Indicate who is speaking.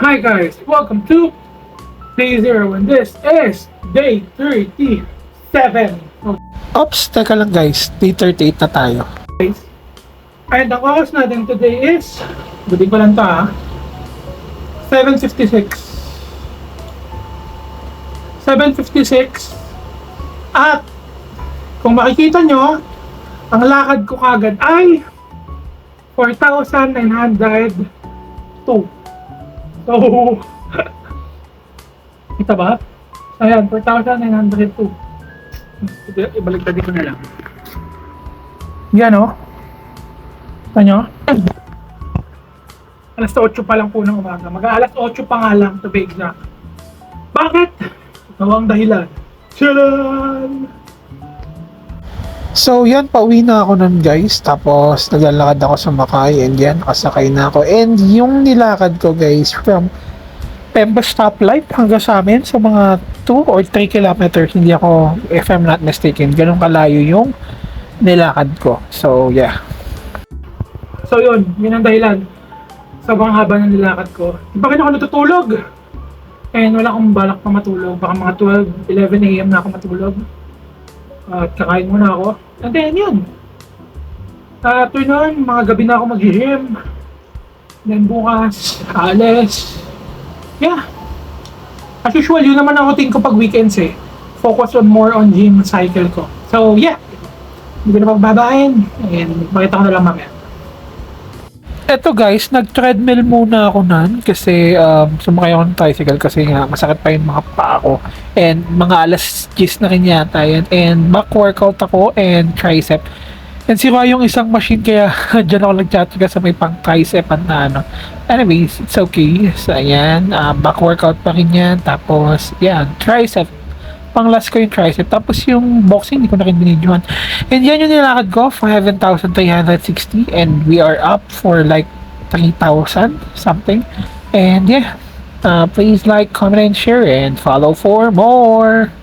Speaker 1: Hi guys, welcome to Day 0 and this is Day 37. Okay
Speaker 2: Ops, teka lang guys, day 38 na tayo.
Speaker 1: guys, and ang oras natin today is, buti ko lang ta 7:56. 7:56 at kung makikita nyo, ang lakad ko kagad ay 4,902. So, kita ba? Ayan, 4,902. Ibalik ko na lang. Yan o. Kita nyo? Alas 8 pa lang po ng umaga. Mag-aalas 8 pa nga lang to be exact. Bakit? Ito ang dahilan. Tcharan!
Speaker 2: So yan, pauwi na ako nun guys. Tapos naglalakad ako sa Makay and yan, nakasakay na ako. And yung nilakad ko guys from Pemba stoplight hanggang sa amin, so mga 2 or 3 kilometers, hindi ako, if I'm not mistaken, ganun kalayo yung nilakad ko. So yeah.
Speaker 1: So yun ang dahilan. Sobrang haba ng nilakad ko. Di ba ako natutulog? And wala akong balak pa matulog. Baka mga 12, 11 a.m. na ako matulog. At kakain muna ako. And then yun. After nun, mga gabi na ako mag-gym. Then bukas, alis. Yeah. As usual, yun naman ang routine ko pag weekends eh. Focus on more on gym cycle ko. So yeah. Hindi ko na pagbabain. And makita ko na lang mamaya.
Speaker 2: Eto guys, nag-treadmill muna ako nun kasi sumakay ako ng tricycle kasi nga masakit pa yung mga paa ko. And mga alas 10 na rin yata yan. And back workout ako and tricep. And sira yung isang machine kaya dyan ako nagtataga sa may pang tricep at na ano. Anyways, it's okay. So ayan, back workout pa rin yan. Tapos yan, tricep. Pang last ko yung tricep. Tapos yung boxing, hindi ko na rin binidyohan. And yan yung nilakad ko, 7,360. And we are up for like 3,000 something. And yeah, please like, comment, and share. And follow for more.